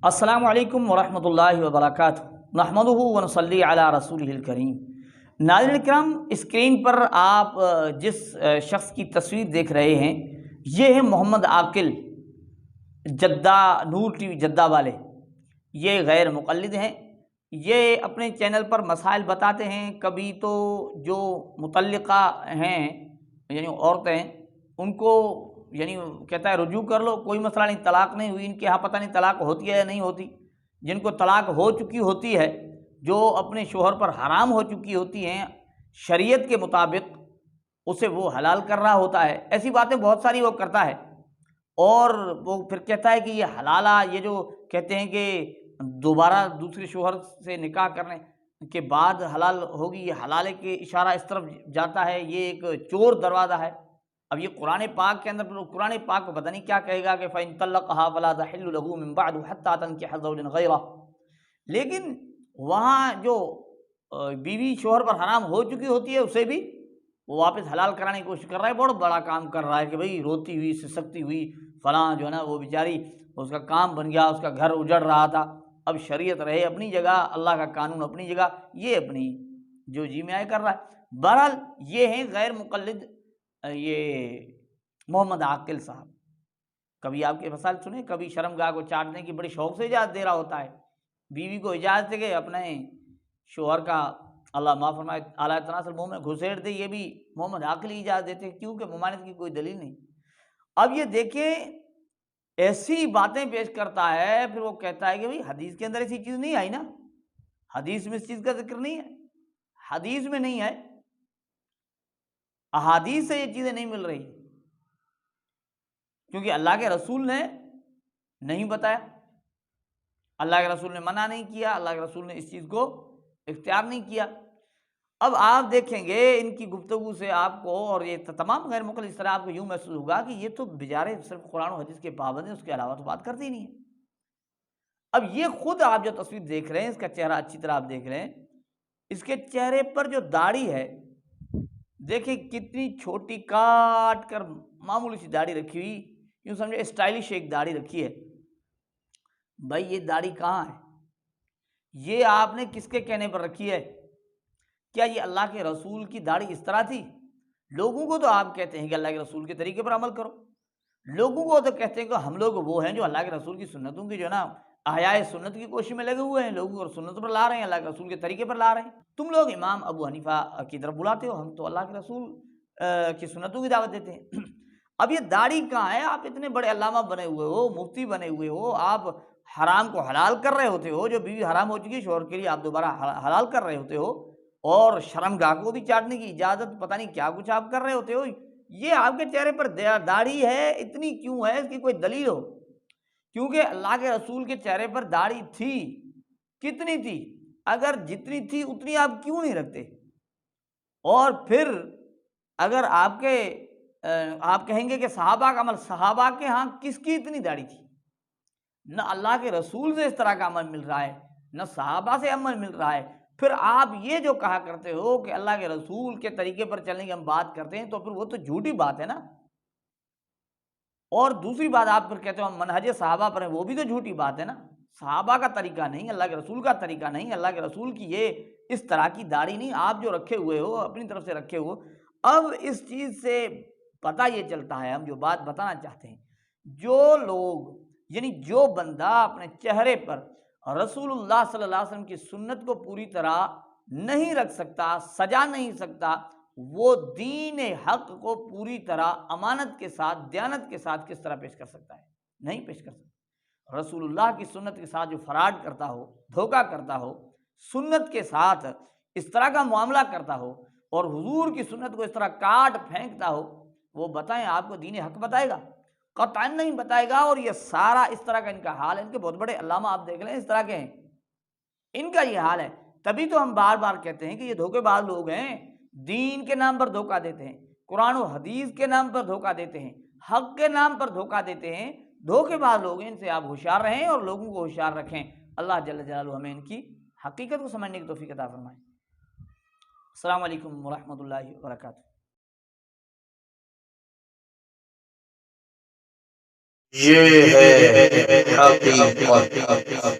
السلام علیکم ورحمۃ اللہ وبرکاتہ، نحمدہ ونصلی علی رسولہ الکریم۔ ناظرین کرام، اسکرین پر آپ جس شخص کی تصویر دیکھ رہے ہیں، یہ ہے محمد عاقل، جدہ نور ٹی وی جدہ والے۔ یہ غیر مقلد ہیں، یہ اپنے چینل پر مسائل بتاتے ہیں۔ کبھی تو جو مطلقہ ہیں یعنی عورتیں، ان کو یعنی کہتا ہے رجوع کر لو، کوئی مسئلہ نہیں، طلاق نہیں ہوئی، ان کے یہاں پتہ نہیں طلاق ہوتی ہے یا نہیں ہوتی۔ جن کو طلاق ہو چکی ہوتی ہے، جو اپنے شوہر پر حرام ہو چکی ہوتی ہیں، شریعت کے مطابق اسے وہ حلال کر رہا ہوتا ہے۔ ایسی باتیں بہت ساری وہ کرتا ہے، اور وہ پھر کہتا ہے کہ یہ حلالہ، یہ جو کہتے ہیں کہ دوبارہ دوسرے شوہر سے نکاح کرنے کے بعد حلال ہوگی، یہ حلالے کے اشارہ اس طرف جاتا ہے، یہ ایک چور دروازہ ہے۔ اب یہ قرآن پاک کے اندر، قرآن پاک کو پتہ نہیں کیا کہے گا کہ فَإِن طَلَّقَهَا فَلَا تَحِلُّ لَهُ مِن بَعْدُ حَتَّىٰ تَنكِحَ زَوْجًا غَيْرَهُ۔ لیکن وہاں جو بیوی شوہر پر حرام ہو چکی ہوتی ہے، اسے بھی وہ واپس حلال کرانے کی کوشش کر رہا ہے۔ بہت بڑا کام کر رہا ہے کہ بھئی روتی ہوئی، سسکتی ہوئی، فلاں جو ہے نا وہ بیچاری، اس کا کام بن گیا، اس کا گھر اجڑ رہا تھا۔ اب شریعت رہے اپنی جگہ، اللہ کا قانون اپنی جگہ، یہ اپنی جو جی میں آئے کر رہا ہے۔ بہرحال یہ ہیں غیر مقلد، یہ محمد عاقل صاحب۔ کبھی آپ کے مسائل سنیں، کبھی شرمگاہ کو چاٹنے کی بڑی شوق سے اجازت دے رہا ہوتا ہے، بیوی کو اجازت دے کے اپنے شوہر کا اللہ معاف فرمائے اعلیٰ تناسل منہ میں گھسیڑ دے، یہ بھی محمد عاقل ہی اجازت دیتے ہیں، کیونکہ ممانعت کی کوئی دلیل نہیں۔ اب یہ دیکھیں، ایسی باتیں پیش کرتا ہے، پھر وہ کہتا ہے کہ بھئی حدیث کے اندر ایسی چیز نہیں آئی نا، حدیث میں اس چیز کا ذکر نہیں ہے، حدیث میں نہیں ہے، احادیث سے یہ چیزیں نہیں مل رہی، کیونکہ اللہ کے رسول نے نہیں بتایا، اللہ کے رسول نے منع نہیں کیا، اللہ کے رسول نے اس چیز کو اختیار نہیں کیا۔ اب آپ دیکھیں گے ان کی گفتگو سے آپ کو، اور یہ تمام غیر مقلد، اس طرح آپ کو یوں محسوس ہوگا کہ یہ تو بیچارے صرف قرآن و حدیث کے پابند ہیں، اس کے علاوہ تو بات کرتے ہی نہیں ہیں۔ اب یہ خود آپ جو تصویر دیکھ رہے ہیں، اس کا چہرہ اچھی طرح آپ دیکھ رہے ہیں، اس کے چہرے پر جو داڑھی ہے، دیکھیں کتنی چھوٹی کاٹ کر معمولی سی داڑھی رکھی ہوئی، یوں سمجھے اسٹائلش ایک داڑھی رکھی ہے۔ بھائی یہ داڑھی کہاں ہے؟ یہ آپ نے کس کے کہنے پر رکھی ہے؟ کیا یہ اللہ کے رسول کی داڑھی اس طرح تھی؟ لوگوں کو تو آپ کہتے ہیں کہ اللہ کے رسول کے طریقے پر عمل کرو، لوگوں کو تو کہتے ہیں کہ ہم لوگ وہ ہیں جو اللہ کے رسول کی سنتوں کی جو ہے نا احیاء سنت کی کوشش میں لگے ہوئے ہیں، لوگوں کو سنت پر لا رہے ہیں، اللہ کے رسول کے طریقے پر لا رہے ہیں۔ تم لوگ امام ابو حنیفہ کی طرف بلاتے ہو، ہم تو اللہ کے رسول کی سنتوں کی دعوت دیتے ہیں۔ اب یہ داڑھی کہاں ہے؟ آپ اتنے بڑے علامہ بنے ہوئے ہو، مفتی بنے ہوئے ہو، آپ حرام کو حلال کر رہے ہوتے ہو، جو بیوی حرام ہو چکی ہے شوہر کے لیے آپ دوبارہ حلال کر رہے ہوتے ہو، اور شرمگاہ کو بھی چاٹنے کی اجازت، پتہ نہیں کیا کچھ آپ کر رہے ہوتے ہو۔ یہ آپ کے چہرے پر داڑھی ہے، اتنی کیوں ہے؟ اس کی کوئی دلیل ہو، کیونکہ اللہ کے رسول کے چہرے پر داڑھی تھی، کتنی تھی؟ اگر جتنی تھی اتنی آپ کیوں نہیں رکھتے؟ اور پھر اگر آپ کہیں گے کہ صحابہ کا عمل، صحابہ کے ہاں کس کی اتنی داڑھی تھی؟ نہ اللہ کے رسول سے اس طرح کا عمل مل رہا ہے، نہ صحابہ سے عمل مل رہا ہے۔ پھر آپ یہ جو کہا کرتے ہو کہ اللہ کے رسول کے طریقے پر چلنے کی ہم بات کرتے ہیں، تو پھر وہ تو جھوٹی بات ہے نا۔ اور دوسری بات آپ پھر کہتے ہو ہم منہج صحابہ پر ہیں، وہ بھی تو جھوٹی بات ہے نا۔ صحابہ کا طریقہ نہیں، اللہ کے رسول کا طریقہ نہیں، اللہ کے رسول کی یہ اس طرح کی داڑھی نہیں، آپ جو رکھے ہوئے ہو اپنی طرف سے رکھے ہو۔ اب اس چیز سے پتہ یہ چلتا ہے، ہم جو بات بتانا چاہتے ہیں، جو لوگ یعنی جو بندہ اپنے چہرے پر رسول اللہ صلی اللہ علیہ وسلم کی سنت کو پوری طرح نہیں رکھ سکتا، سجا نہیں سکتا، وہ دین حق کو پوری طرح امانت کے ساتھ، دیانت کے ساتھ کس طرح پیش کر سکتا ہے؟ نہیں پیش کر سکتا۔ رسول اللہ کی سنت کے ساتھ جو فراڈ کرتا ہو، دھوکہ کرتا ہو، سنت کے ساتھ اس طرح کا معاملہ کرتا ہو، اور حضور کی سنت کو اس طرح کاٹ پھینکتا ہو، وہ بتائیں آپ کو دین حق بتائے گا؟ قطعاً نہیں بتائے گا۔ اور یہ سارا اس طرح کا ان کا حال ہے، ان کے بہت بڑے علامہ آپ دیکھ لیں اس طرح کے ہیں، ان کا یہ حال ہے۔ تبھی تو ہم بار بار کہتے ہیں کہ یہ دھوکے باز لوگ ہیں، دین کے نام پر دھوکہ دیتے ہیں، قرآن و حدیث کے نام پر دھوکہ دیتے ہیں، حق کے نام پر دھوکہ دیتے ہیں، دھوکے باز لوگ ہیں، ان سے آپ ہوشیار رہیں اور لوگوں کو ہوشیار رکھیں۔ اللہ جل جلالہ ہمیں ان کی حقیقت کو سمجھنے کی توفیق عطا فرمائے۔ السلام علیکم ورحمۃ اللہ وبرکاتہ۔ یہ ہے حقیقت۔